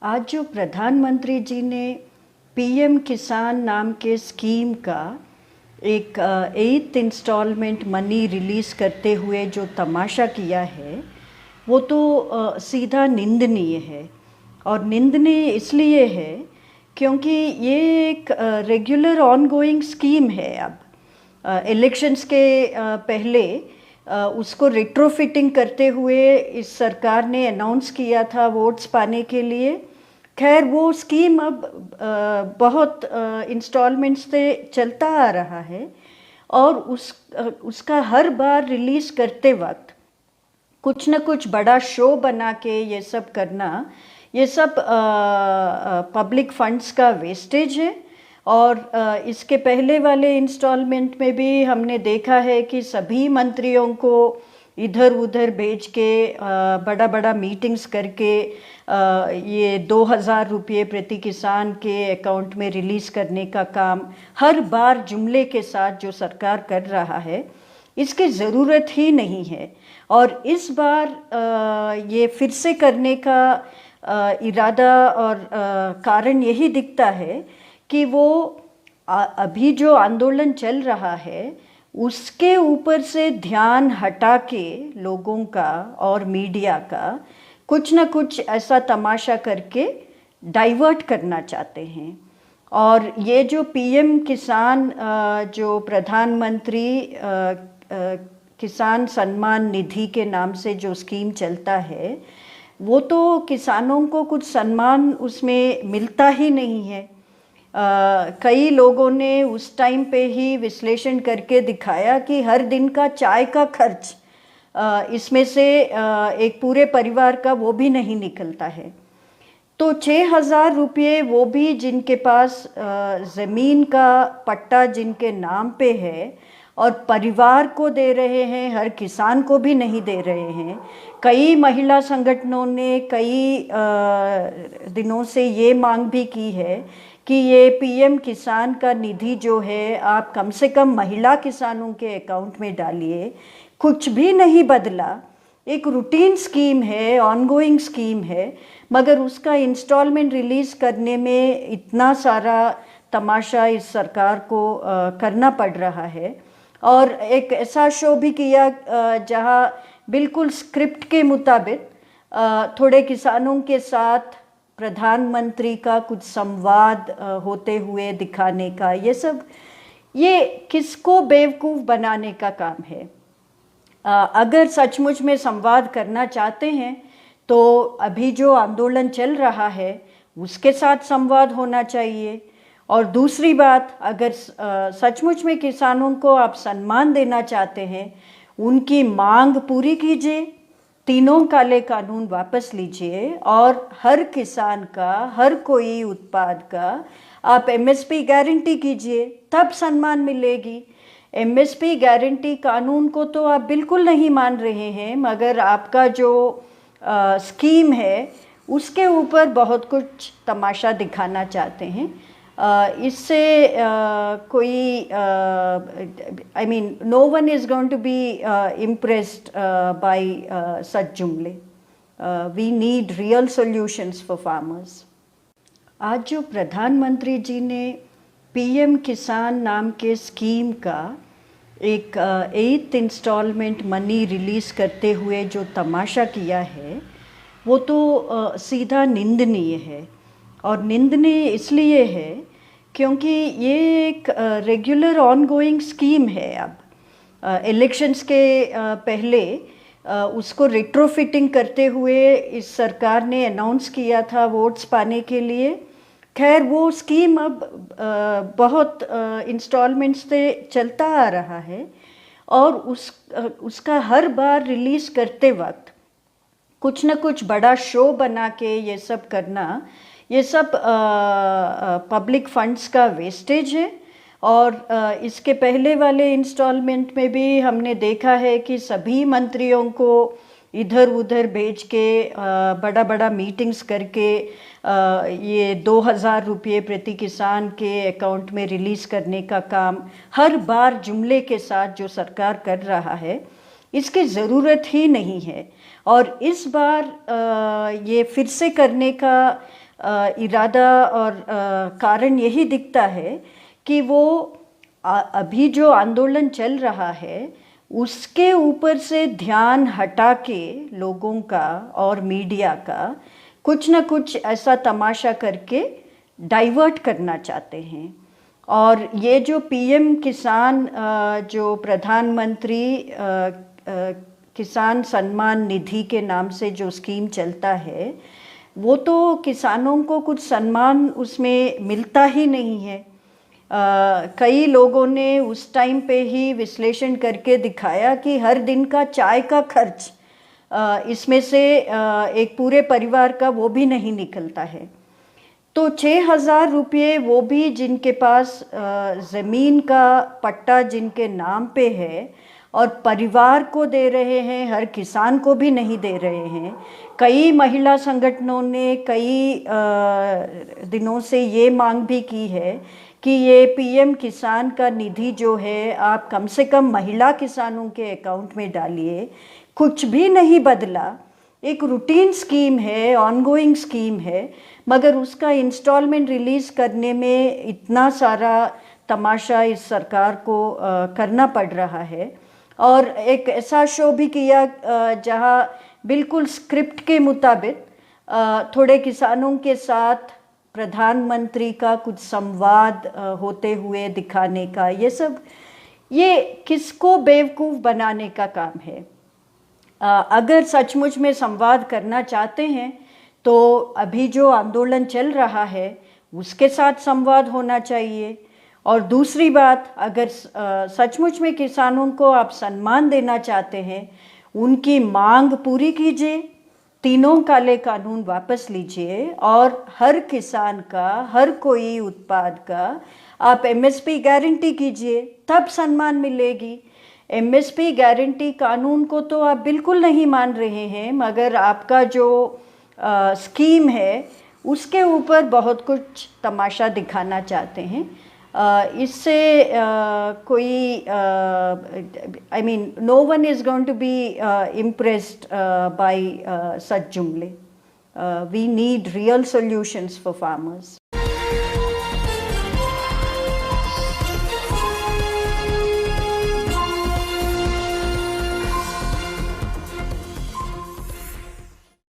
आज जो प्रधानमंत्री जी ने पीएम किसान नाम के स्कीम का एक 8th इंस्टॉलमेंट मनी रिलीज़ करते हुए जो तमाशा किया है वो तो सीधा निंदनीय है। और निंदनीय इसलिए है क्योंकि ये एक रेगुलर ऑनगोइंग स्कीम है। अब इलेक्शंस के पहले उसको रिट्रोफिटिंग करते हुए इस सरकार ने अनाउंस किया था वोट्स पाने के लिए। खैर वो स्कीम अब बहुत इंस्टॉलमेंट्स से चलता आ रहा है और उसका हर बार रिलीज़ करते वक्त कुछ न कुछ बड़ा शो बना के ये सब करना, ये सब पब्लिक फंड्स का वेस्टेज है। और इसके पहले वाले इंस्टॉलमेंट में भी हमने देखा है कि सभी मंत्रियों को इधर उधर भेज के बड़ा बड़ा मीटिंग्स करके ये 2000 रुपये प्रति किसान के अकाउंट में रिलीज़ करने का काम हर बार जुमले के साथ जो सरकार कर रहा है, इसकी ज़रूरत ही नहीं है। और इस बार ये फिर से करने का इरादा और कारण यही दिखता है कि वो अभी जो आंदोलन चल रहा है उसके ऊपर से ध्यान हटा के लोगों का और मीडिया का कुछ ना कुछ ऐसा तमाशा करके डाइवर्ट करना चाहते हैं। और ये जो पीएम किसान जो प्रधानमंत्री किसान सम्मान निधि के नाम से जो स्कीम चलता है, वो तो किसानों को कुछ सम्मान उसमें मिलता ही नहीं है। कई लोगों ने उस टाइम पे ही विश्लेषण करके दिखाया कि हर दिन का चाय का खर्च इसमें से एक पूरे परिवार का वो भी नहीं निकलता है। तो 6000 रुपये वो भी जिनके पास ज़मीन का पट्टा जिनके नाम पे है और परिवार को दे रहे हैं, हर किसान को भी नहीं दे रहे हैं। कई महिला संगठनों ने कई दिनों से ये मांग भी की है कि ये पीएम किसान का निधि जो है आप कम से कम महिला किसानों के अकाउंट में डालिए। कुछ भी नहीं बदला, एक रूटीन स्कीम है, ऑनगोइंग स्कीम है, मगर उसका इंस्टॉलमेंट रिलीज़ करने में इतना सारा तमाशा इस सरकार को करना पड़ रहा है। और एक ऐसा शो भी किया जहां बिल्कुल स्क्रिप्ट के मुताबिक थोड़े किसानों के साथ प्रधानमंत्री का कुछ संवाद होते हुए दिखाने का, ये सब ये किसको बेवकूफ़ बनाने का काम है। अगर सचमुच में संवाद करना चाहते हैं तो अभी जो आंदोलन चल रहा है उसके साथ संवाद होना चाहिए। और दूसरी बात, अगर सचमुच में किसानों को आप सम्मान देना चाहते हैं, उनकी मांग पूरी कीजिए, तीनों काले कानून वापस लीजिए और हर किसान का, हर कोई उत्पाद का आप एमएसपी गारंटी कीजिए, तब सम्मान मिलेगी। एमएसपी गारंटी कानून को तो आप बिल्कुल नहीं मान रहे हैं, मगर आपका जो स्कीम है उसके ऊपर बहुत कुछ तमाशा दिखाना चाहते हैं। इससे कोई I mean no one is going to be impressed by such जुमले। We need real solutions for farmers. आज जो प्रधानमंत्री जी ने पीएम किसान नाम के स्कीम का एक 8th इंस्टॉलमेंट मनी रिलीज़ करते हुए जो तमाशा किया है वो तो सीधा निंदनीय है। और निंदनीय इसलिए है क्योंकि ये एक रेगुलर ऑनगोइंग स्कीम है। अब इलेक्शंस के पहले उसको रिट्रोफिटिंग करते हुए इस सरकार ने अनाउंस किया था वोट्स पाने के लिए। खैर वो स्कीम अब बहुत इंस्टॉलमेंट्स से चलता आ रहा है और उसका हर बार रिलीज़ करते वक्त कुछ न कुछ बड़ा शो बना के ये सब करना, ये सब पब्लिक फंड्स का वेस्टेज है। और इसके पहले वाले इंस्टॉलमेंट में भी हमने देखा है कि सभी मंत्रियों को इधर उधर भेज के बड़ा बड़ा मीटिंग्स करके ये 2000 रुपये प्रति किसान के अकाउंट में रिलीज़ करने का काम हर बार जुमले के साथ जो सरकार कर रहा है, इसकी ज़रूरत ही नहीं है। और इस बार ये फिर से करने का इरादा और कारण यही दिखता है कि वो अभी जो आंदोलन चल रहा है उसके ऊपर से ध्यान हटा के लोगों का और मीडिया का कुछ ना कुछ ऐसा तमाशा करके डाइवर्ट करना चाहते हैं। और ये जो पीएम किसान जो प्रधानमंत्री किसान सम्मान निधि के नाम से जो स्कीम चलता है वो तो किसानों को कुछ सम्मान उसमें मिलता ही नहीं है। कई लोगों ने उस टाइम पे ही विश्लेषण करके दिखाया कि हर दिन का चाय का खर्च इसमें से एक पूरे परिवार का वो भी नहीं निकलता है। तो 6,000 रुपये वो भी जिनके पास ज़मीन का पट्टा जिनके नाम पे है और परिवार को दे रहे हैं, हर किसान को भी नहीं दे रहे हैं। कई महिला संगठनों ने कई दिनों से ये मांग भी की है कि ये पीएम किसान का निधि जो है आप कम से कम महिला किसानों के अकाउंट में डालिए। कुछ भी नहीं बदला, एक रूटीन स्कीम है, ऑनगोइंग स्कीम है, मगर उसका इंस्टॉलमेंट रिलीज़ करने में इतना सारा तमाशा इस सरकार को करना पड़ रहा है। और एक ऐसा शो भी किया जहां बिल्कुल स्क्रिप्ट के मुताबिक थोड़े किसानों के साथ प्रधानमंत्री का कुछ संवाद होते हुए दिखाने का, ये किसको बेवकूफ़ बनाने का काम है। अगर सचमुच में संवाद करना चाहते हैं तो अभी जो आंदोलन चल रहा है उसके साथ संवाद होना चाहिए। और दूसरी बात, अगर सचमुच में किसानों को आप सम्मान देना चाहते हैं, उनकी मांग पूरी कीजिए, तीनों काले कानून वापस लीजिए और हर किसान का, हर कोई उत्पाद का आप एमएसपी गारंटी कीजिए, तब सम्मान मिलेगी। एमएसपी गारंटी कानून को तो आप बिल्कुल नहीं मान रहे हैं, मगर आपका जो स्कीम है उसके ऊपर बहुत कुछ तमाशा दिखाना चाहते हैं। इससे कोई I mean no one is going to be impressed by such जुमले. We need real solutions for farmers.